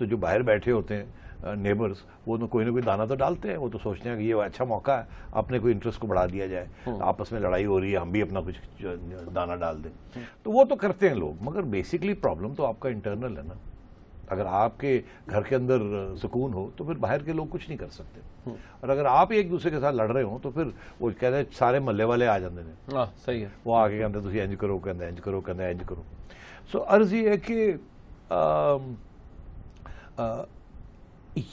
تو جو باہر بیٹھے ہوتے ہیں نیبرز وہ کوئی نہ کوئی دانہ تو ڈالتے ہیں. وہ تو سوچتے ہیں کہ یہ اچھا موقع ہے اپنے کوئی انٹرسٹ کو بڑھا دیا جائے, آپس میں لڑائی ہو رہی ہے ہم بھی اپنا کچھ دانہ ڈال دیں. تو وہ تو کرتے ہیں لوگ, مگر بیسکلی پرابلم تو آپ کا انٹرنل ہے نا. اگر آپ کے گھر کے اندر سکون ہو تو پھر باہر کے لوگ کچھ نہیں کر سکتے, اور اگر آپ ایک دوسرے کے ساتھ لڑ رہے ہوں تو پھر وہ کہتے ہیں سارے محلے والے آ جاتے ہیں. صحیح ہے, وہ آگے کہتے ہیں تھی انج کرو, کہتے ہیں انج کرو, کہتے ہیں انج کرو. سو عرض یہ ہے کہ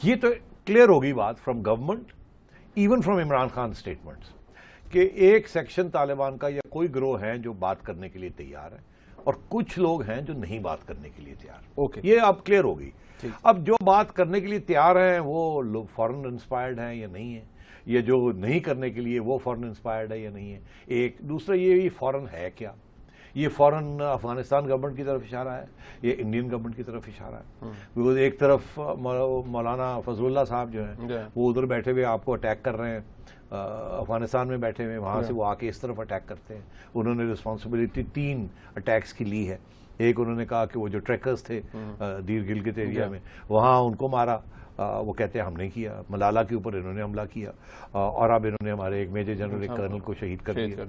یہ تو کلیئر ہوگی بات from government, even from Imran Khan statements, کہ ایک سیکشن طالبان کا یا کوئی گروہ ہیں جو بات کرنے کے لیے تیار ہے, اور کچھ لوگ ہیں جو نہیں بات کرنے کے لیے تیار. یہ اب کلیئر ہوگی. اب جو بات کرنے کے لیے تیار ہیں وہ لوگ فورن انسپائرڈ ہیں یا نہیں ہیں, یا جو نہیں کرنے کے لیے وہ فورن انسپائرڈ ہے یا نہیں ہے. ایک دوسرا یہ فورن ہے کیا, یہ فوراً افغانستان گورنمنٹ کی طرف اشارہ ہے, یہ انڈین گورنمنٹ کی طرف اشارہ ہے. بیکاز ایک طرف مولانا فضل اللہ صاحب جو ہیں وہ ادھر بیٹھے ہوئے آپ کو اٹیک کر رہے ہیں, افغانستان میں بیٹھے ہوئے, وہاں سے وہ آ کے اس طرف اٹیک کرتے ہیں. انہوں نے رسپانسبلٹی 3 اٹیکس کی لی ہے. ایک انہوں نے کہا کہ وہ جو ٹریکرز تھے دیر گلگت ایریا میں وہاں ان کو مارا, وہ کہتے ہیں ہم نے کیا. ملالہ کے اوپر انہوں نے حملہ کیا, اور اب انہوں نے ہمارے ایک میجر جنرل ایک کرنل کو شہید کر دیا.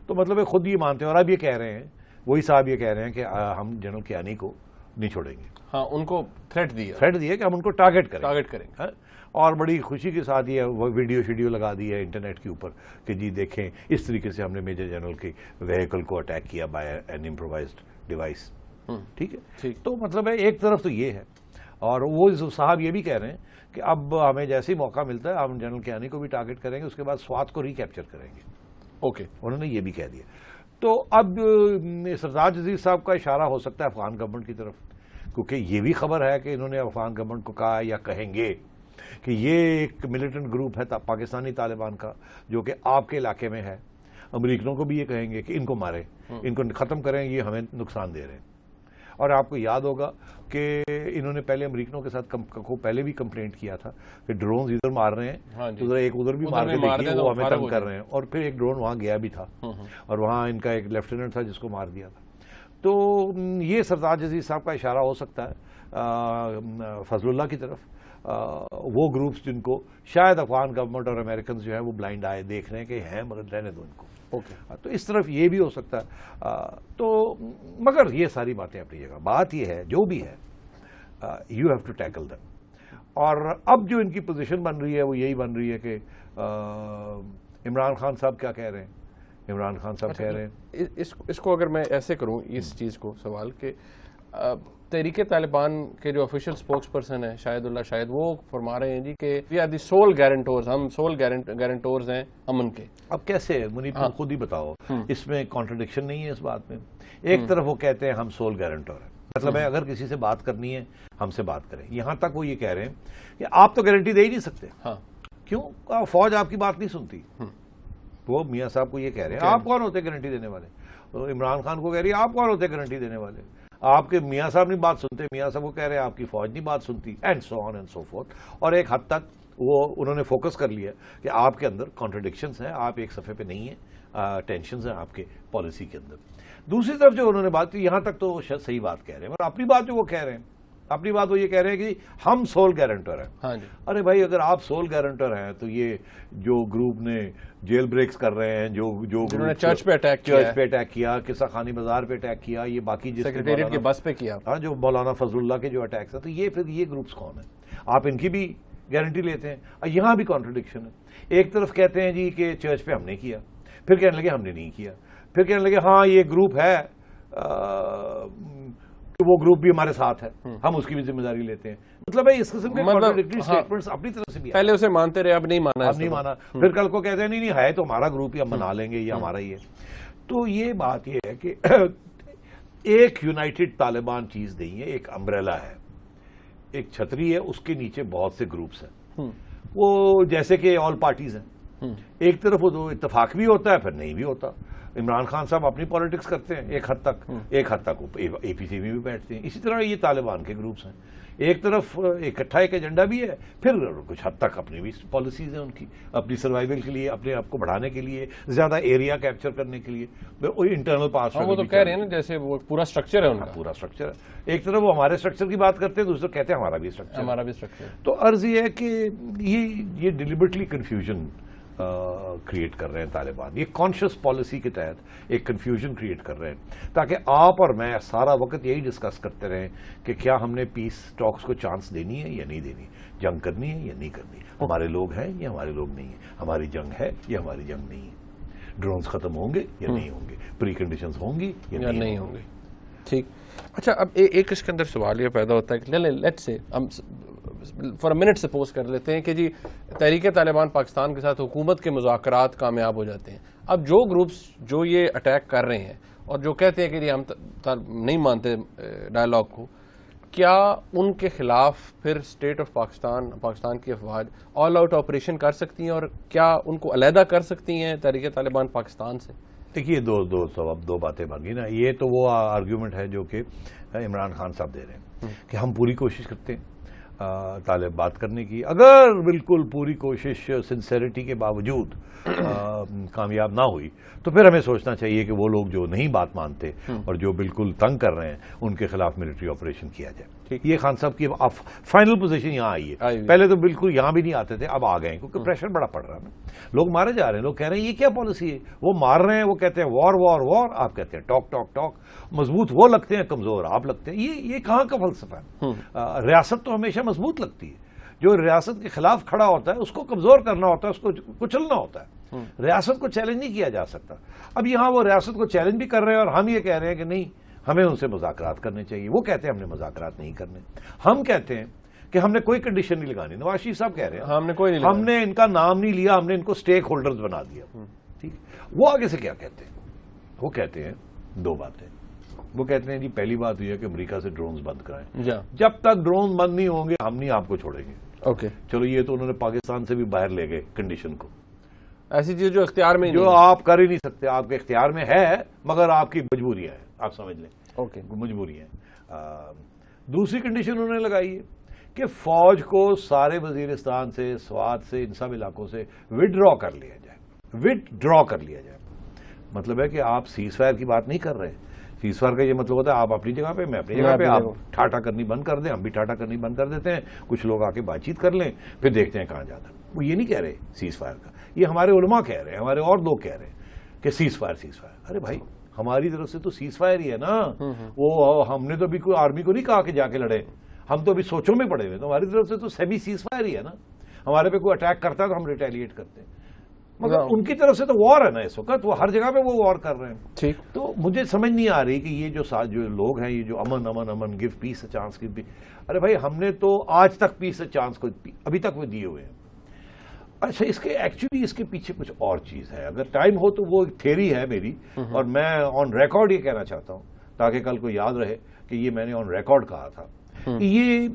تو مطلب خود یہ مانتے ہیں, اور اب یہ کہہ رہے ہیں, وہی صاحب یہ کہہ رہے ہیں کہ ہم جنرل کیانی کو نہیں چھوڑیں گے. ہاں, ان کو تھریٹ دیا کہ ہم ان کو ٹارگٹ کریں گے. اور بڑی خوشی کے ساتھ یہ ویڈیو لگا دی ہے انٹرنیٹ کے اوپر کہ جی دیکھیں اس طریقے سے ہم نے میجر جنرل کے وہیکل کو اٹیک کیا بائی این امپرووائزڈ ڈیوائس. ٹھیک ہے, تو مطلب ہے ایک طرف تو یہ ہے, اور وہ صاحب یہ بھی کہہ رہے ہیں کہ اب ہمیں جیسے ہی موقع ملتا ہے ہم جنرل کیانی کو بھی ٹارگٹ کریں گے, اس کے بعد سوات کو ریکیپچر کریں گے. انہوں نے یہ بھی کہہ دیا. تو اب سرتاج عزیز صاحب کا اشارہ ہو سکتا ہے افغان گورنمنٹ کی طرف, کیونکہ یہ بھی خبر ہے کہ انہوں نے افغان گورنمنٹ کو کہا یا کہیں گے کہ یہ ایک ملیٹنٹ گروپ ہے پاکستانی طالبان کا جو کہ آپ کے علاقے میں ہے. امریکنوں کو بھی یہ کہیں گے کہ ان کو ماریں, ان کو ختم کریں, یہ ہمیں نقصان دے رہے ہیں. اور آپ کو یاد ہوگا کہ انہوں نے پہلے امریکنوں کے ساتھ پہلے بھی کمپلینٹ کیا تھا کہ ڈرونز ادھر مار رہے ہیں تو ذرا ایک ادھر بھی مار کے دیکھیے, وہ ہمیں تنگ کر رہے ہیں. اور پھر ایک ڈرون وہاں گیا بھی تھا, اور وہاں ان کا ایک لیفٹیننٹ تھا جس کو مار دیا تھا. تو یہ سرتاج عزیز صاحب کا اشارہ ہو سکتا ہے فضل اللہ کی طرف, وہ گروپس جن کو شاید افغان گورنمنٹ اور امریکنز جو ہے وہ بلائنڈ آئے دیکھ رہے ہیں کہ ہیں مگر رہنے دو ان کو. تو اس طرف یہ بھی ہو سکتا ہے. تو مگر یہ ساری باتیں اپنی جگہ. بات یہ ہے جو بھی ہے یو ہیو ٹو ٹیکل دم. اور اب جو ان کی پوزیشن بن رہی ہے وہ یہی بن رہی ہے کہ عمران خان صاحب کیا کہہ رہے ہیں. عمران خان صاحب کہہ رہے ہیں اس کو اگر میں ایسے کروں اس چیز کو سوال کہ تحریک طالبان کے جو آفیشیل سپوکس پرسن ہیں شاہد اللہ شاہد, وہ فرما رہے ہیں جی کہ وی آر دی سول گارنٹورز, ہم سول گارنٹورز ہیں امن کے. اب کیسے منیب تم خود ہی بتاؤ, اس میں کانٹرڈکشن نہیں ہے اس بات میں. ایک طرف وہ کہتے ہیں ہم سول گارنٹور ہیں, مطلب ہے اگر کسی سے بات کرنی ہے ہم سے بات کریں. یہاں تک وہ یہ کہہ رہے ہیں کہ آپ تو گارنٹی دے ہی نہیں سکتے. کیوں؟ فوج آپ کی بات نہیں سنتی. وہ میاں صاحب کو یہ کہہ رہے ہیں آپ کون ہوتے گارنٹی دینے والے. عمران خان کو کہہ رہی ہے آپ کون ہوتے گارنٹی دینے والے. آپ کے میاں صاحب نہیں بات سنتے, میاں صاحب کو کہہ رہے ہیں آپ کی فوج نہیں بات سنتی, and so on and so forth. اور ایک حد تک وہ انہوں نے فوکس کر لیا کہ آپ کے اندر کانٹرڈکشنز ہیں, آپ ایک صفحے پہ نہیں ہیں, ٹینشنز ہیں آپ کے پالیسی کے اندر. دوسری طرف جو انہوں نے بات کی یہاں تک تو شاید صحیح بات کہہ رہے ہیں, اور اپنی بات جو وہ کہہ رہے ہیں, اپنی بات وہ یہ کہہ رہے ہیں کہ ہم سول گارنٹر ہیں. ارے بھائی اگر آپ سول گارنٹر ہیں تو یہ جو گروپ نے جیل بریکس کر رہے ہیں, جو چرچ پہ اٹیک کیا, قصہ خانی بازار پہ اٹیک کیا, یہ باقی سیکریٹریٹ کی بس پہ کیا, جو مولانا فضل اللہ کے جو اٹیکس ہیں, تو یہ پھر یہ گروپس کون ہیں. آپ ان کی بھی گارنٹی لیتے ہیں. یہاں بھی کانٹرڈکشن ہے. ایک طرف کہتے ہیں جی کہ چرچ پہ ہم نے کیا, پھر کہنے لگے ہم نے نہیں کیا, پھر کہنے لگے ہاں یہ گروپ ہے وہ گروپ بھی ہمارے ساتھ ہے, ہم اس کی بھی ذمہ داری لیتے ہیں. مطلب ہے اس قسم کے کانٹرڈکٹری سٹیٹمنٹس اپنی طرف سے بھی پہلے اسے مانتے رہے, اب نہیں مانا, پھر کل کو کہتے ہیں نہیں ہے تو ہمارا گروپ ہی, ہم منا لیں گے, یہ ہمارا ہی ہے. تو یہ بات یہ ہے کہ ایک یونائٹڈ طالبان چیز نہیں ہے, ایک امبریلا ہے, ایک چھتری ہے, اس کے نیچے بہت سے گروپس ہیں. وہ جیسے کہ آل پارٹیز ہیں, ایک طرف وہ اتفاق بھی ہوتا ہے پھر نہیں بھی ہوتا. عمران خان صاحب اپنی پالیٹکس کرتے ہیں ایک حد تک اے پی سی میں بھی بیٹھتے ہیں. اسی طرح یہ طالبان کے گروپس ہیں, ایک طرف اکٹھا ایک ایجنڈا بھی ہے, پھر کچھ حد تک اپنی بھی پالیسیز ہیں ان کی, اپنی سروائیول کے لیے, اپنے آپ کو بڑھانے کے لیے, زیادہ ایریا کیپچر کرنے کے لیے, وہی انٹرنل پاس. وہ تو کہہ رہے ہیں نا جیسے وہ پورا اسٹرکچر ہے ان کا, پورا اسٹرکچر ہے. ایک طرف وہ ہمارے اسٹرکچر کی بات کرتے ہیں, دوسرے کہتے ہیں ہمارا بھی اسٹرکچر. تو عرض یہ ہے کہ یہ ڈیلیبریٹلی کنفیوژن کریٹ کر رہے ہیں طالبان, یہ کانشیس پالیسی کے تحت ایک کنفیوژن کریٹ کر رہے ہیں تاکہ آپ اور میں سارا وقت یہی ڈسکس کرتے رہیں کہ کیا ہم نے پیس ٹاکس کو چانس دینی ہے یا نہیں دینی, جنگ کرنی ہے یا نہیں کرنی, ہمارے لوگ ہیں یا ہمارے لوگ نہیں ہیں, ہماری جنگ ہے یا ہماری جنگ نہیں ہے, ڈرونز ختم ہوں گے یا نہیں ہوں گے, پری کنڈیشنز ہوں گی یا نہیں ہوں گے. ٹھیک. اچھا, اب ایک اس کے اندر سوال یہ پیدا ہوتا ہے کہ لیٹس سے ہم فار منٹ سپوز کر لیتے ہیں کہ جی تحریک طالبان پاکستان کے ساتھ حکومت کے مذاکرات کامیاب ہو جاتے ہیں. اب جو گروپس جو یہ اٹیک کر رہے ہیں اور جو کہتے ہیں کہ جی ہم نہیں مانتے ڈائلاگ کو, کیا ان کے خلاف پھر اسٹیٹ آف پاکستان کی افواج آل آؤٹ آپریشن کر سکتی ہیں, اور کیا ان کو علیحدہ کر سکتی ہیں تحریک طالبان پاکستان سے؟ دیکھیے دو باتیں بن گئی نا. یہ تو وہ آرگیومنٹ ہے جو کہ عمران خان صاحب دے رہے ہیں کہ ہم پوری کوشش کرتے ہیں طالب بات کرنے کی. اگر بالکل پوری کوشش سنسیریٹی کے باوجود کامیاب نہ ہوئی تو پھر ہمیں سوچنا چاہیے کہ وہ لوگ جو نہیں بات مانتے اور جو بالکل تنگ کر رہے ہیں ان کے خلاف ملٹری آپریشن کیا جائے. یہ خان صاحب کی فائنل پوزیشن یہاں آئی ہے. پہلے تو بالکل یہاں بھی نہیں آتے تھے, اب آ گئے ہیں کیونکہ پریشر بڑا پڑ رہا ہے نا. لوگ مارے جا رہے ہیں, لوگ کہہ رہے ہیں یہ کیا پالیسی ہے. وہ مار رہے ہیں, وہ کہتے ہیں وار وار وار, آپ کہتے ہیں ٹاک ٹاک ٹاک. مضبوط وہ لگتے ہیں, کمزور آپ لگتے ہیں. یہ کہاں کا فلسفہ ہے؟ ریاست تو ہمیشہ مضبوط لگتی ہے. جو ریاست کے خلاف کھڑا ہوتا ہے اس کو کمزور کرنا ہوتا ہے, اس کو کچلنا ہوتا ہے. ریاست کو چیلنج نہیں کیا جا سکتا. اب یہاں وہ ریاست کو چیلنج بھی کر رہے ہیں اور ہم یہ کہہ رہے ہیں کہ نہیں, ہمیں ان سے مذاکرات کرنے چاہیے. وہ کہتے ہیں ہم نے مذاکرات نہیں کرنے. ہم کہتے ہیں کہ ہم نے کوئی کنڈیشن نہیں لگانی. نواز شریف صاحب کہہ رہے ہیں ہم نے ان کا نام نہیں لیا, ہم نے ان کو سٹیک ہولڈرز بنا دیا. ٹھیک. وہ آگے سے کیا کہتے ہیں؟ وہ کہتے ہیں دو باتیں. وہ کہتے ہیں جی پہلی بات یہ ہے کہ امریکہ سے ڈرونز بند کرائیں. جب تک ڈرون بند نہیں ہوں گے ہم نہیں آپ کو چھوڑیں گے. چلو یہ تو انہوں نے پاکستان سے بھی باہر لے گئے کنڈیشن کو. ایسی چیز جو اختیار میں جو آپ کر ہی نہیں سکتے, آپ کے اختیار میں ہے مگر آپ کی مجبوری ہے, آپ سمجھ لیں. مجبوری ہے. دوسری کنڈیشن انہوں نے لگائی ہے کہ فوج کو سارے وزیرستان سے, سوات سے, ان سب علاقوں سے وڈرا کر لیا جائے. مطلب ہے کہ آپ سیز فائر کی بات نہیں کر رہے. سیز فائر کا یہ مطلب ہوتا ہے آپ اپنی جگہ پہ, میں اپنی جگہ پہ, آپ ٹھاٹا کرنی بند کر دیں, ہم بھی ٹھاٹا کرنی بند کر دیتے ہیں, کچھ لوگ آ کے بات چیت کر لیں, پھر دیکھتے ہیں کہاں جاتا ہے. وہ یہ نہیں کہہ رہے سیز فائر کا, یہ ہمارے علماء کہہ رہے ہیں, ہمارے اور لوگ کہہ رہے ہیں کہ سیز فائر. ارے بھائی ہماری طرف سے تو سیز فائر ہی ہے نا. وہ ہم نے تو ابھی کوئی آرمی کو نہیں کہا کہ جا کے لڑے, ہم تو ابھی سوچوں میں پڑے ہوئے. تو ہماری طرف سے تو سیمی سیز فائر ہی ہے نا. ہمارے پہ کوئی اٹیک کرتا ہے تو ہم ریٹیلیٹ کرتے ہیں, مگر ان کی طرف سے تو وار ہے نا اس وقت. وہ ہر جگہ پہ وہ وار کر رہے ہیں. تو مجھے سمجھ نہیں آ رہی کہ یہ جو لوگ ہیں, یہ جو امن گیو پیس اے چانس کی, ارے بھائی ہم نے تو آج تک پیس اے چانس کو ابھی تک وہ دیے ہوئے ہیں. اچھا ایکچولی اس کے پیچھے کچھ اور چیز ہے. اگر ٹائم ہو تو وہ ایک تھیوری ہے میری, اور میں آن ریکارڈ یہ کہنا چاہتا ہوں تاکہ کل کو یاد رہے کہ یہ میں نے آن ریکارڈ کہا تھا. یہ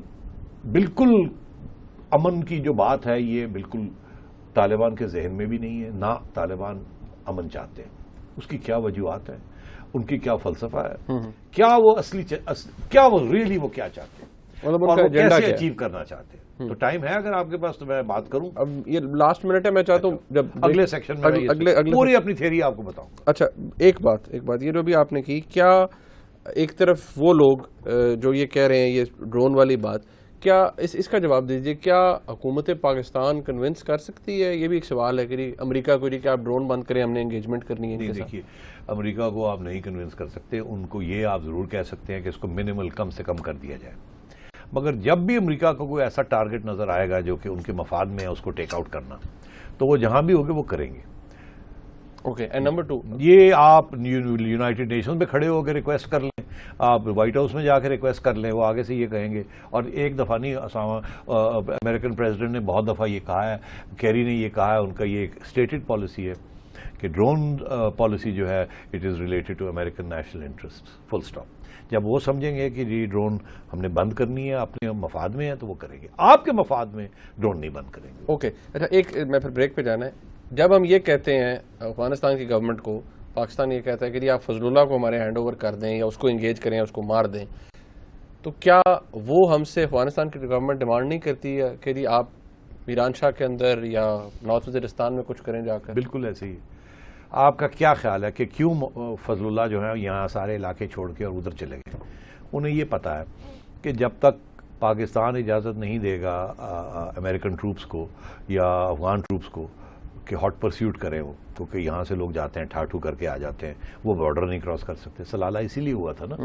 بالکل امن کی جو بات ہے یہ بالکل طالبان کے ذہن میں بھی نہیں ہے, نہ طالبان امن چاہتے ہیں. اس کی کیا وجوہات ہیں, ان کی کیا فلسفہ ہے, کیا وہ کیا وہ ریئلی وہ کیا چاہتے ہیں, اور وہ کیسے اچیو کرنا چاہتے ہیں. تو ٹائم ہے اگر آپ کے پاس تو میں بات کروں. اب یہ لاسٹ منٹ ہے, میں چاہتا ہوں جب اگلے سیکشن میں پوری اپنی تھیوری آپ کو بتاؤں. اچھا ایک بات یہ جو بھی آپ نے کی, کیا ایک طرف وہ لوگ جو یہ کہہ رہے ہیں یہ ڈرون والی بات, کیا اس کا جواب دیجئے, کیا حکومت پاکستان کنونس کر سکتی ہے؟ یہ بھی ایک سوال ہے کہ امریکہ کو کہ آپ ڈرون بند کریں, ہم نے انگیجمنٹ کرنی ہے. دیکھیے امریکہ کو آپ نہیں کنونس کر سکتے. ان کو یہ آپ ضرور کہہ سکتے ہیں کہ اس کو منیمل کم سے کم کر دیا جائے. مگر جب بھی امریکہ کو کوئی ایسا ٹارگٹ نظر آئے گا جو کہ ان کے مفاد میں ہے اس کو ٹیک آؤٹ کرنا, تو وہ جہاں بھی ہوگے وہ کریں گے. اینڈ نمبر 2, یہ آپ یونائٹڈ نیشنز میں کھڑے ہو کے ریکویسٹ کر لیں, آپ وائٹ ہاؤس میں جا کے ریکویسٹ کر لیں, وہ آگے سے یہ کہیں گے. اور ایک دفعہ نہیں, امریکن پریزیڈنٹ نے بہت دفعہ یہ کہا ہے, کیری نے یہ کہا ہے, ان کا یہ ایک اسٹیٹڈ پالیسی ہے کہ ڈرون پالیسی جو ہے it is related to American national interest, full stop. جب وہ سمجھیں گے کہ جی ڈرون ہم نے بند کرنی ہے, اپنے مفاد میں ہے, تو وہ کریں گے. آپ کے مفاد میں ڈرون نہیں بند کریں گے. اچھا ایک میں پھر بریک پہ جانا ہے. جب ہم یہ کہتے ہیں افغانستان کی گورنمنٹ کو پاکستان یہ کہتا ہے کہ جی آپ فضل اللہ کو ہمارے ہینڈ اوور کر دیں یا اس کو انگیج کریں یا اس کو مار دیں، تو کیا وہ ہم سے افغانستان کی گورنمنٹ ڈیمانڈ نہیں کرتی ہے کہ جی آپ میران شاہ کے اندر یا نارتھ وزیرستان میں کچھ کریں جا کر؟ بالکل ایسے ہی. آپ کا کیا خیال ہے کہ کیوں فضل اللہ جو ہے یہاں سارے علاقے چھوڑ کے اور ادھر چلے گئے؟ انہیں یہ پتا ہے کہ جب تک پاکستان اجازت نہیں دے گا امریکن ٹروپس کو یا افغان ٹروپس کو کہ ہاٹ پرسیوٹ کریں وہ، کیونکہ یہاں سے لوگ جاتے ہیں ٹھاٹھو کر کے آ جاتے ہیں، وہ بارڈر نہیں کراس کر سکتے. سلالہ اسی لیے ہوا تھا نا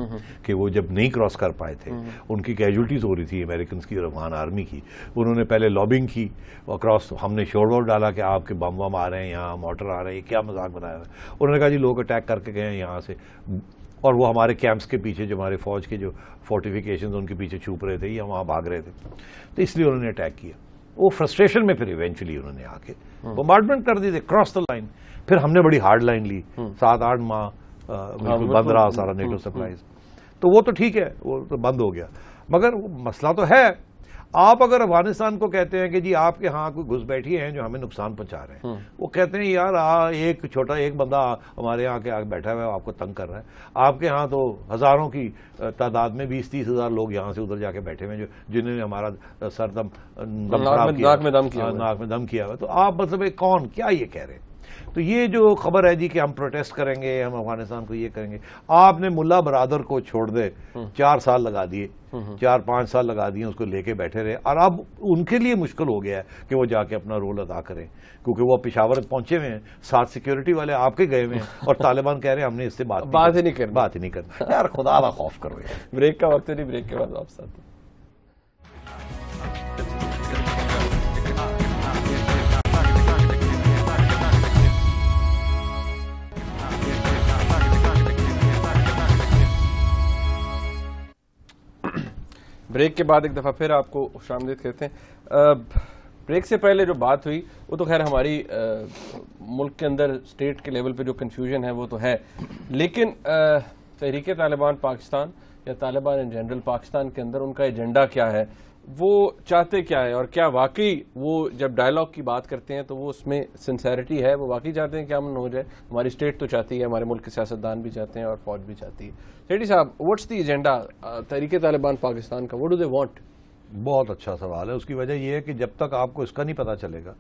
کہ وہ جب نہیں کراس کر پائے تھے، ان کی کیجولٹیز ہو رہی تھی امریکنز کی اور افغان آرمی کی. انہوں نے پہلے لابنگ کی اکراس، ہم نے شور وور ڈالا کہ آپ کے بم وم آ رہے ہیں یہاں، موٹر آ رہے ہیں، کیا مذاق بنایا ہوا ہے. انہوں نے کہا جی لوگ اٹیک کر کے گئے ہیں یہاں سے، اور وہ ہمارے کیمپس کے پیچھے جو ہمارے فوج کے جو فورٹیفیکیشنز ان کے پیچھے چھپ رہے تھے یا وہاں بھاگ رہے تھے، تو اس لیے انہوں نے اٹیک کیا. وہ فرسٹریشن میں پھر ایونچولی انہوں نے آ کے بمبارڈمنٹ کر دی تھے کراس دا لائن. پھر ہم نے بڑی ہارڈ لائن لی، 7-8 ماہ بالکل بند رہا سارا نیٹو سپلائز. تو وہ تو ٹھیک ہے، وہ تو بند ہو گیا، مگر مسئلہ تو ہے. آپ اگر افغانستان کو کہتے ہیں کہ جی آپ کے ہاں کوئی گھس بیٹھے ہیں جو ہمیں نقصان پہنچا رہے ہیں، وہ کہتے ہیں یار ایک چھوٹا ایک بندہ ہمارے یہاں کے بیٹھا ہوا ہے آپ کو تنگ کر رہا ہے. آپ کے ہاں تو ہزاروں کی تعداد میں 20-30 ہزار لوگ یہاں سے ادھر جا کے بیٹھے ہوئے ہیں جنہوں نے ہمارا سر ناک میں دم کیا ہوا. تو آپ مطلب کون کیا یہ کہہ رہے ہیں؟ تو یہ جو خبر ہے جی کہ ہم پروٹیسٹ کریں گے، ہم افغانستان کو یہ کریں گے، آپ نے ملا برادر کو چھوڑ دے 4 سال لگا دیے، 4-5 سال لگا دیے، اس کو لے کے بیٹھے رہے، اور اب ان کے لیے مشکل ہو گیا ہے کہ وہ جا کے اپنا رول ادا کریں، کیونکہ وہ پشاور پہنچے ہوئے ہیں، 7 سیکیورٹی والے آپ کے گئے ہوئے ہیں، اور طالبان کہہ رہے ہیں ہم نے اس سے بات ہی نہیں کرنا. یار خدا کا خوف کرو. بریک کا وقت نہیں، بریک کے بعد آپ ساتھ. بریک کے بعد ایک دفعہ پھر آپ کو خوش آمدید کہتے ہیں. بریک سے پہلے جو بات ہوئی وہ تو خیر ہماری ملک کے اندر اسٹیٹ کے لیول پہ جو کنفیوژن ہے وہ تو ہے، لیکن تحریک طالبان پاکستان یا طالبان ان جنرل پاکستان کے اندر ان کا ایجنڈا کیا ہے، وہ چاہتے کیا ہے، اور کیا واقعی وہ جب ڈائلاگ کی بات کرتے ہیں تو وہ اس میں سنسیریٹی ہے، وہ واقعی چاہتے ہیں کہ امن ہو جائے؟ ہماری اسٹیٹ تو چاہتی ہے، ہمارے ملک کے سیاستدان بھی چاہتے ہیں اور فوج بھی چاہتی ہے. سیٹھی صاحب، واٹس دی ایجنڈا تحریک طالبان پاکستان کا؟ What do they want? بہت اچھا سوال ہے. اس کی وجہ یہ ہے کہ جب تک آپ کو اس کا نہیں پتا چلے گا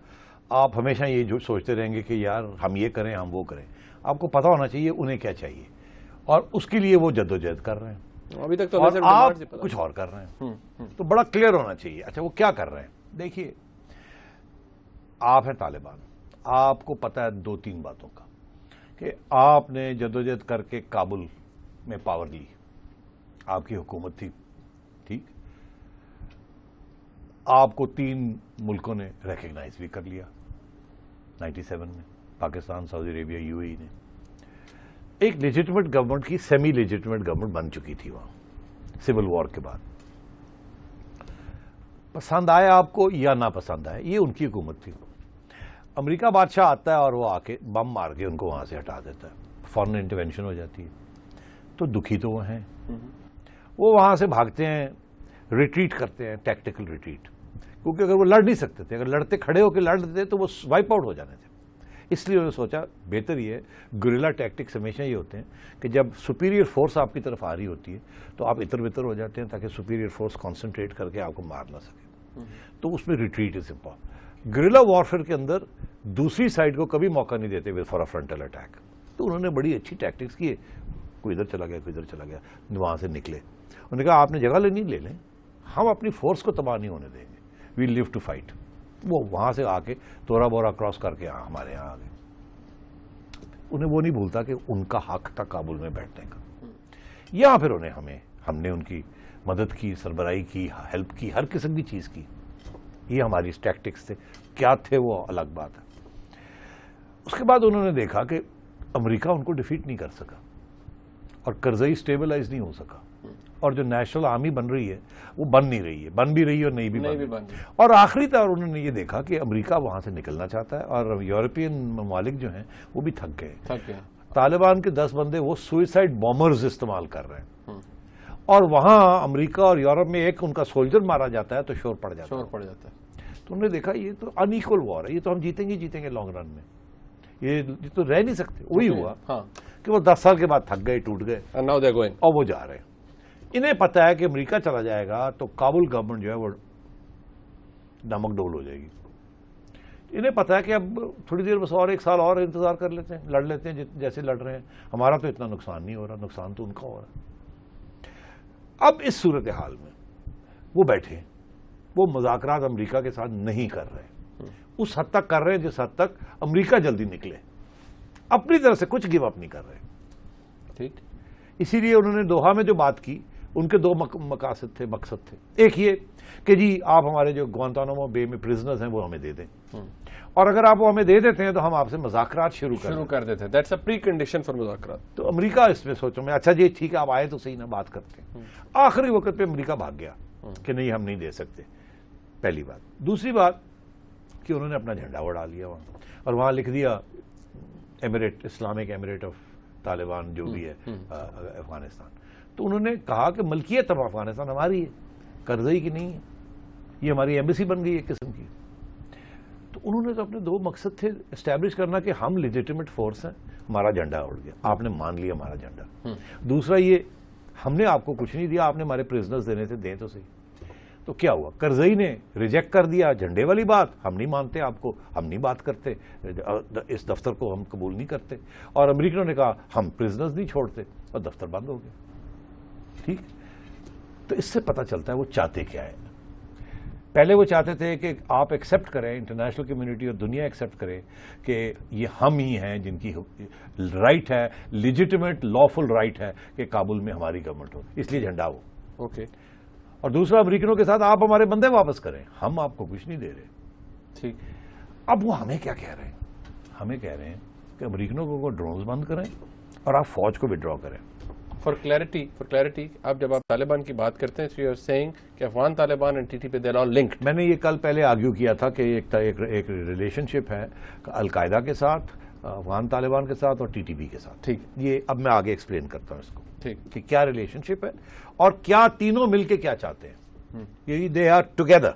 آپ ہمیشہ یہ سوچتے رہیں گے کہ یار ہم یہ کریں ہم وہ کریں. آپ کو پتا ہونا چاہیے انہیں کیا چاہیے، اور اس کے لیے وہ جدوجہد کر رہے ہیں. ابھی تک تو آپ کچھ اور کر رہے ہیں، تو بڑا کلیئر ہونا چاہیے. اچھا وہ کیا کر رہے ہیں؟ دیکھیے، آپ ہیں طالبان، آپ کو پتا ہے 2-3 باتوں کا، کہ آپ نے جدوجہد کر کے کابل میں پاور لی، آپ کی حکومت تھی، ٹھیک، آپ کو 3 ملکوں نے ریکگنائز بھی کر لیا 97 میں، پاکستان، سعودی عربیہ، یو اے ای نے. ایک لیجٹمیٹ گورنمنٹ کی سیمی لیجٹمیٹ گورنمنٹ بن چکی تھی وہاں سول وار کے بعد. پسند آئے آپ کو یا نہ پسند آئے، یہ ان کی حکومت تھی. امریکہ بادشاہ آتا ہے اور وہ آ کے بم مار کے ان کو وہاں سے ہٹا دیتا ہے، فورن انٹرونشن ہو جاتی ہے. تو دکھی تو وہ ہیں، وہ وہاں سے بھاگتے ہیں، ریٹریٹ کرتے ہیں، ٹیکٹیکل ریٹریٹ، کیونکہ اگر وہ لڑ نہیں سکتے تھے، اگر لڑتے کھڑے ہو کے لڑ دیتے تو وہ وائپ آؤٹ ہو جانے تھے. اس لیے انہوں نے سوچا بہتر یہ ہے، گوریلا ٹیکٹکس ہمیشہ یہ ہوتے ہیں کہ جب سپیریئر فورس آپ کی طرف آ رہی ہوتی ہے تو آپ اتر بتر ہو جاتے ہیں تاکہ سپیریئر فورس کانسنٹریٹ کر کے آپ کو مار نہ سکے. تو اس میں retreat is important. Guerrilla warfare کے اندر دوسری سائڈ کو کبھی موقع نہیں دیتے فار اے فرنٹل اٹیک. تو انہوں نے بڑی اچھی ٹیکٹکس کی، کوئی ادھر چلا گیا کوئی ادھر چلا گیا، وہاں سے نکلے. انہوں نے کہا آپ نے جگہ لینی لے لیں، ہم اپنی فورس کو تباہ نہیں ہونے دیں گے، وی لیو ٹو فائٹ. وہ وہاں سے آ کے تورا بورا کراس کر کے ہمارے یہاں آ گئے. انہیں وہ نہیں بھولتا کہ ان کا حق تھا کابل میں بیٹھنے کا. یہاں پھر ہم نے ان کی مدد کی، سربراہی کی، ہیلپ کی، ہر قسم کی چیز کی. یہ ہماری ٹیکٹکس تھے. کیا تھے وہ الگ بات ہے. اس کے بعد انہوں نے دیکھا کہ امریکہ ان کو ڈیفیٹ نہیں کر سکا اور کرزئی سٹیبلائز نہیں ہو سکا، اور جو نیشنل آرمی بن رہی ہے وہ بن نہیں رہی ہے، بن بھی رہی ہے اور نہیں بھی بن رہی. اور آخری طور انہوں نے یہ دیکھا کہ امریکہ وہاں سے نکلنا چاہتا ہے اور یورپین ممالک جو ہیں وہ بھی تھک گئے. طالبان کے 10 بندے وہ سوئسائڈ بومرز استعمال کر رہے ہیں، اور وہاں امریکہ اور یورپ میں ایک ان کا سولجر مارا جاتا ہے تو شور پڑ جاتا ہے. تو انہوں نے دیکھا یہ تو ان ایکول وار ہے، یہ تو ہم جیتیں گے لانگ رن میں، یہ تو رہ نہیں سکتے. وہی ہوا. کہ وہ 10 سال کے بعد تھک گئے, ٹوٹ گئے, And now they're going. اور وہ جا رہے ہیں. انہیں پتا ہے کہ امریکہ چلا جائے گا تو کابل گورنمنٹ جو ہے وہ نمک ڈول ہو جائے گی. انہیں پتا ہے کہ اب تھوڑی دیر بس اور 1 سال اور انتظار کر لیتے ہیں, لڑ لیتے ہیں جیسے لڑ رہے ہیں, ہمارا تو اتنا نقصان نہیں ہو رہا, نقصان تو ان کا ہو رہا ہے. اب اس صورتحال میں وہ بیٹھے, وہ مذاکرات امریکہ کے ساتھ نہیں کر رہے, اس حد تک کر رہے ہیں جس حد تک امریکہ جلدی نکلے, اپنی طرف سے کچھ گیو اپ نہیں کر رہے. ٹھیک, اسی لیے انہوں نے دوحہ میں جو بات کی, ان کے 2 مقصد تھے. ایک یہ کہ جی آپ ہمارے جو گوانتانامو بے میں پرزنرز ہیں وہ ہمیں دے دیں, اور اگر آپ وہ ہمیں دے دیتے ہیں تو ہم آپ سے مذاکرات شروع کر دیتے ہیں. That's a precondition for مذاکرات. تو امریکہ اس میں سوچو میں, اچھا جی ٹھیک ہے آپ آئے تو صحیح نہ بات کرتے ہیں. آخری وقت پہ امریکہ بھاگ گیا کہ نہیں ہم نہیں دے سکتے, پہلی بات. دوسری بات کہ انہوں نے اپنا جھنڈا اڑا لیا وہاں, اور وہاں لکھ دیا ایمریٹ, اسلامک ایمریٹ آف طالبان جو بھی ہے افغانستان. تو انہوں نے کہا کہ ملکیت اب افغانستان ہماری ہے, کرزئی کی نہیں ہے, یہ ہماری ایمبیسی بن گئی ایک قسم کی. تو انہوں نے تو اپنے 2 مقصد تھے, اسٹیبلش کرنا کہ ہم لیجیٹیمیٹ فورس ہیں, ہمارا جھنڈا اڑ گیا, آپ نے مان لیا ہمارا جھنڈا. دوسرا یہ ہم نے آپ کو کچھ نہیں دیا, آپ نے ہمارے پرزنرز دینے تھے, دیں تو صحیح. تو کیا ہوا, کرزئی نے ریجیکٹ کر دیا جھنڈے والی بات, ہم نہیں مانتے آپ کو, ہم نہیں بات کرتے, اس دفتر کو ہم قبول نہیں کرتے. اور امریکنوں نے کہا ہم پرزنرز نہیں چھوڑتے, اور دفتر بند ہو گیا. ٹھیک, تو اس سے پتہ چلتا ہے وہ چاہتے کیا ہے. پہلے وہ چاہتے تھے کہ آپ ایکسیپٹ کریں, انٹرنیشنل کمیونٹی اور دنیا ایکسیپٹ کرے کہ یہ ہم ہی ہیں جن کی رائٹ ہے, لیجیٹیمیٹ لافل رائٹ ہے کہ کابل میں ہماری گورنمنٹ ہو, اس لیے جھنڈا ہو. اوکے. اور دوسرا امریکنوں کے ساتھ آپ ہمارے بندے واپس کریں, ہم آپ کو کچھ نہیں دے رہے. ٹھیک. اب وہ ہمیں کیا کہہ رہے ہیں, ہمیں کہہ رہے ہیں کہ امریکنوں کو ڈرونز بند کریں اور آپ فوج کو ودرا کریں. فار کلیئرٹی اب جب آپ طالبان کی بات کرتے ہیں, so you are saying کہ Afghan Taliban and T T P they are linked. میں نے یہ کل پہلے آرگیو کیا تھا کہ ایک ریلیشن شپ ہے القاعدہ کے ساتھ, افغان طالبان کے ساتھ اور ٹی ٹی پی کے ساتھ. ٹھیک, یہ اب میں آگے ایکسپلین کرتا ہوں اس کو. ٹھیک, کہ کیا ریلیشن شپ ہے اور کیا تینوں مل کے کیا چاہتے ہیں. یہ دے آر ٹوگیدر.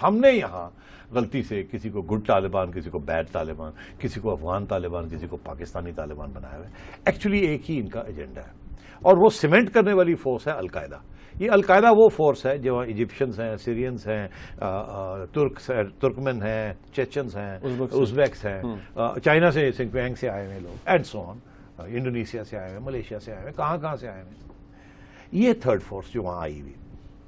ہم نے یہاں غلطی سے کسی کو گڈ طالبان, کسی کو بیڈ طالبان, کسی کو افغان طالبان, کسی کو پاکستانی طالبان بنایا ہوا ہے. ایکچولی ایک ہی ان کا ایجنڈا ہے, اور وہ سیمنٹ کرنے والی فورس ہے القاعدہ. یہ القاعدہ وہ فورس ہے جو ایجپشنز ہیں, سیرینز ہیں, ترکمن ہیں, چیچنز ہیں, ازبیکس ہیں, چائنا سے سنگپینگ سے آئے ہوئے لوگ, اینڈ سو آن, انڈونیشیا سے آئے ہوئے, ملیشیا سے آئے ہوئے, کہاں سے آئے ہوئے. یہ تھرڈ فورس جو وہاں آئی ہوئی.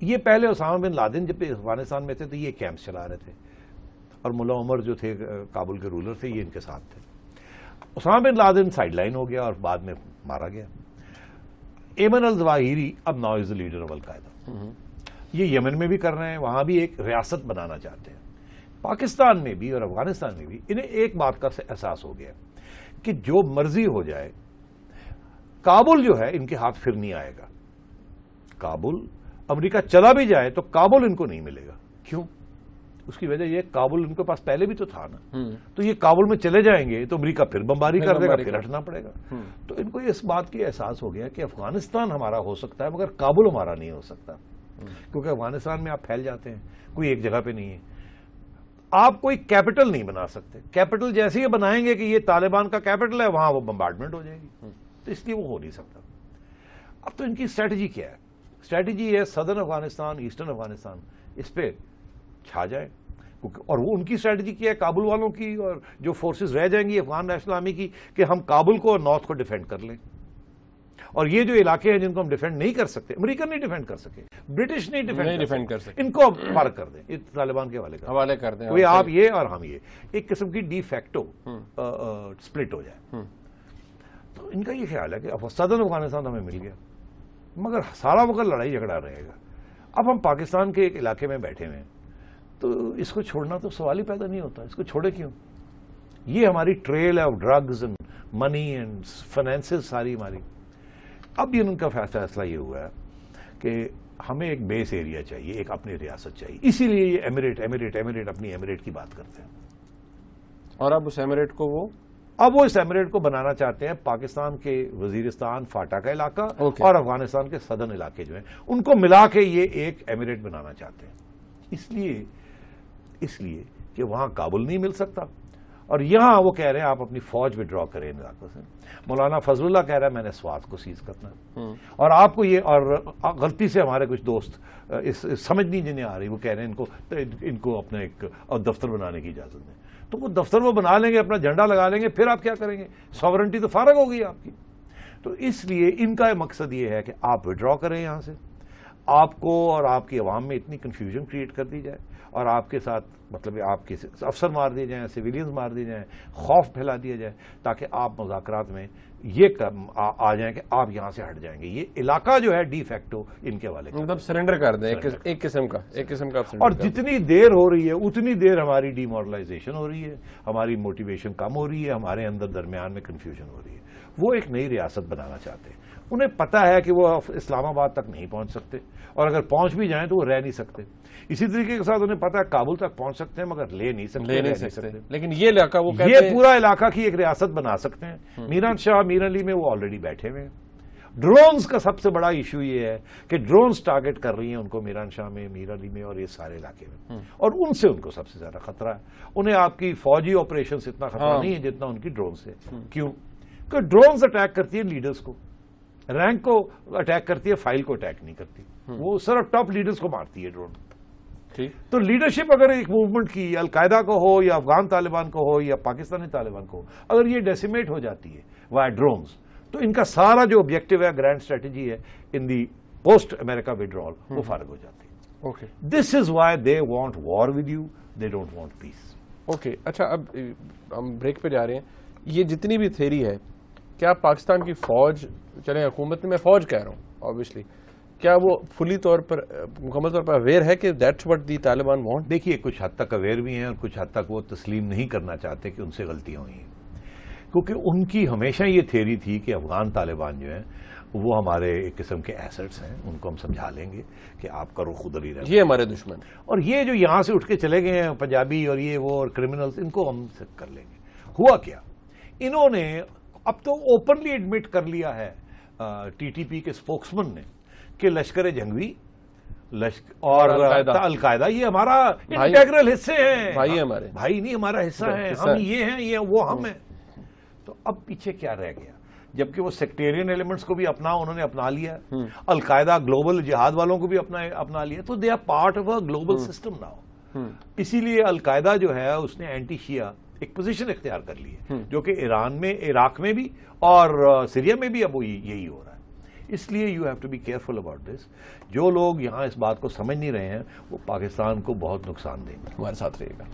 یہ پہلے اسامہ بن لادن جب افغانستان میں تھے تو یہ کیمپس چلا رہے تھے, اور ملا عمر جو تھے کابل کے رولر تھے, یہ ان کے ساتھ تھے. Osama bin Laden side line ہو گیا اور بعد میں مارا گیا. ایمن الظواہری اب now is the leader of al Qaeda. یہ یمن میں بھی کر رہے ہیں, وہاں بھی ایک ریاست بنانا چاہتے ہیں. پاکستان میں بھی اور افغانستان میں بھی انہیں ایک بات کا احساس ہو گیا کہ جو مرضی ہو جائے کابل جو ہے ان کے ہاتھ پھر نہیں آئے گا. کابل امریکہ چلا بھی جائے تو کابل ان کو نہیں ملے گا. کیوں؟ اس کی وجہ یہ کابل ان کے پاس پہلے بھی تو تھا نا, تو یہ کابل میں چلے جائیں گے تو امریکہ پھر بمباری کر دے گا, پھر ہٹنا پڑے گا. تو ان کو اس بات کی احساس ہو گیا کہ افغانستان ہمارا ہو سکتا ہے مگر کابل ہمارا نہیں ہو سکتا, کیونکہ افغانستان میں آپ پھیل جاتے ہیں, کوئی ایک جگہ پہ نہیں ہے, آپ کوئی کیپٹل نہیں بنا سکتے. کیپٹل جیسے ہی بنائیں گے کہ یہ طالبان کا کیپٹل ہے, وہاں وہ بمبارڈمنٹ ہو جائے گی, تو اس لیے وہ ہو نہیں سکتا. اب تو ان کی اسٹریٹجی کیا ہے؟ اسٹریٹجی ہے سدرن افغانستان, ایسٹرن افغانستان, اس پہ چھا جائے. اور وہ ان کی اسٹریٹجی کیا ہے کابل والوں کی, اور جو فورسز رہ جائیں گی افغان نیشنل آرمی کی, کہ ہم کابل کو اور نارتھ کو ڈیفینڈ کر لیں. اور یہ جو علاقے ہیں جن کو ہم ڈیفینڈ نہیں کر سکتے, امریکن نہیں ڈیفینڈ کر سکے, برٹش نہیں ڈیفینڈ کر سکے, ان کو فارغ کر دیں, یہ طالبان کے حوالے کر دیں. کوئی آپ یہ اور ہم یہ, ایک قسم کی ڈی فیکٹو سپلٹ ہو جائے. تو ان کا یہ خیال ہے کہ سدرن افغانستان ہمیں مل گیا, مگر سارا وقت لڑائی جھگڑا رہے گا. اب ہم پاکستان کے ایک علاقے میں بیٹھے ہوئے ہیں, تو اس کو چھوڑنا تو سوال ہی پیدا نہیں ہوتا. اس کو چھوڑے کیوں؟ یہ ہماری trail of drugs and money and finances ساری ہماری. اب یہ ان کا فیصلہ یہ ہوا ہے کہ ہمیں ایک بیس ایریا چاہیے, ایک اپنی ریاست چاہیے. اسی لیے یہ ایمریٹ اپنی ایمریٹ کی بات کرتے ہیں. اور اب اس ایمریٹ کو وہ اس ایمریٹ کو بنانا چاہتے ہیں پاکستان کے وزیرستان فاٹا کا علاقہ اور افغانستان کے سدرن علاقے جو ہیں ان کو ملا کے یہ ایک ایمریٹ بنانا چاہتے ہیں. اس لیے کہ وہاں کابل نہیں مل سکتا, اور یہاں وہ کہہ رہے ہیں آپ اپنی فوج وڈرا کریں ان علاقوں سے. مولانا فضل اللہ کہہ رہا ہے میں نے سوات کو سیز کرنا ہے. اور آپ کو یہ اور غلطی سے ہمارے کچھ دوست سمجھ نہیں جنہیں آ رہی وہ کہہ رہے ہیں ان کو اپنا ایک دفتر بنانے کی اجازت دیں. تو وہ دفتر وہ بنا لیں گے, اپنا جھنڈا لگا لیں گے, پھر آپ کیا کریں گے؟ ساورنٹی تو فارغ ہوگی آپ کی. تو اس لیے ان کا مقصد یہ ہے کہ آپ وڈرا کریں یہاں سے, آپ کو اور آپ کی عوام میں اتنی کنفیوژن کریٹ کر دی جائے اور آپ کے ساتھ مطلب آپ کے افسر مار دیے جائیں, سویلینز مار دیے جائیں, خوف پھیلا دیا جائے تاکہ آپ مذاکرات میں یہ آ جائیں کہ آپ یہاں سے ہٹ جائیں گے. یہ علاقہ جو ہے ڈی فیکٹو ان کے والے مطلب سرنڈر کر دیں ایک قسم کا اور جتنی دیر ہو رہی ہے اتنی دیر ہماری ڈی مورلائزیشن ہو رہی ہے, ہماری موٹیویشن کم ہو رہی ہے, ہمارے اندر درمیان میں کنفیوژن ہو رہی ہے. وہ ایک نئی ریاست بنانا چاہتے ہیں. انہیں پتا ہے کہ وہ اسلام آباد تک نہیں پہنچ سکتے اور اگر پہنچ بھی جائیں تو وہ رہ نہیں سکتے. اسی طریقے کے ساتھ انہیں پتا ہے کابل تک پہنچ سکتے ہیں مگر لے نہیں سکتے. لیکن یہ علاقہ وہ یہ پورا علاقہ کی ایک ریاست بنا سکتے ہیں. میران شاہ میر علی میں وہ آلریڈی بیٹھے ہوئے ہیں. ڈرونز کا سب سے بڑا ایشو یہ ہے کہ ڈرونز ٹارگٹ کر رہی ہیں ان کو میران شاہ میں, میر علی میں اور یہ سارے علاقے میں, اور ان سے ان کو سب سے زیادہ خطرہ ہے. انہیں آپ کی فوجی آپریشن سے اتنا خطرہ نہیں ہے جتنا ان کی ڈرون سے. کیوں کہ ڈرونز اٹیک کرتی ہے لیڈرز کو, رینک کو اٹیک کرتی ہے, فائل کو اٹیک نہیں کرتی. وہ صرف ٹاپ لیڈرز کو مارتی ہے ڈرون. تو لیڈرشپ اگر ایک موومنٹ کی القاعدہ کو ہو یا افغان طالبان کو ہو یا پاکستانی طالبان کو ہو, اگر یہ ڈیسیمیٹ ہو جاتی ہے وائے ڈرونز, تو ان کا سارا جو آبجیکٹو ہے, گرینڈ اسٹریٹجی ہے ان دی پوسٹ امریکہ ودرال, وہ فارغ ہو جاتی ہے. This is why they want war with you, they don't want peace. Okay, اچھا اب ہم بریک پہ جا رہے ہیں. یہ جتنی بھی تھیری ہے, کیا پاکستان کی فوج, چلیں حکومت میں فوج کہہ رہا ہوں آبویسلی, کیا وہ فلی طور پر مکمل طور پر اویئر ہے کہ that's what the Taliban want? دیکھیے کچھ حد تک اویئر بھی ہیں اور کچھ حد تک وہ تسلیم نہیں کرنا چاہتے کہ ان سے غلطیاں ہوئی ہیں, کیونکہ ان کی ہمیشہ یہ تھیری تھی کہ افغان طالبان جو ہیں وہ ہمارے ایک قسم کے ایسٹس ہیں, ان کو ہم سمجھا لیں گے کہ آپ کرو خود ہی رہے, یہ ہمارے دشمن, اور یہ جو یہاں سے اٹھ کے چلے گئے ہیں پنجابی اور یہ وہ اور کرمنلز, ان کو ہم سے کر لیں گے. ہوا کیا, انہوں نے اب تو اوپنلی ایڈمٹ کر لیا ہے ٹی ٹی پی کے اسپوکسمن نے کہ لشکر جنگوی اور القاعدہ یہ ہمارا انٹیگرل حصے ہیں, بھائی ہمارے, بھائی نہیں ہمارا حصہ ہیں, ہم یہ ہیں, یہ وہ ہم ہیں. تو اب پیچھے کیا رہ گیا, جبکہ وہ سیکٹیرین ایلیمنٹس کو بھی انہوں نے اپنا لیا, القاعدہ گلوبل جہاد والوں کو بھی اپنا لیا, تو they are part of a global system now. اسی لیے القاعدہ جو ہے اس نے اینٹی شیعہ ایک پوزیشن اختیار کر لی ہے, جو کہ ایران میں, عراق میں بھی اور سیریا میں بھی اب یہی ہو رہا ہے. اس لیے you have to be careful about this. جو لوگ یہاں اس بات کو سمجھ نہیں رہے ہیں وہ پاکستان کو بہت نقصان دیں گے. ہمارے ساتھ رہیے گا.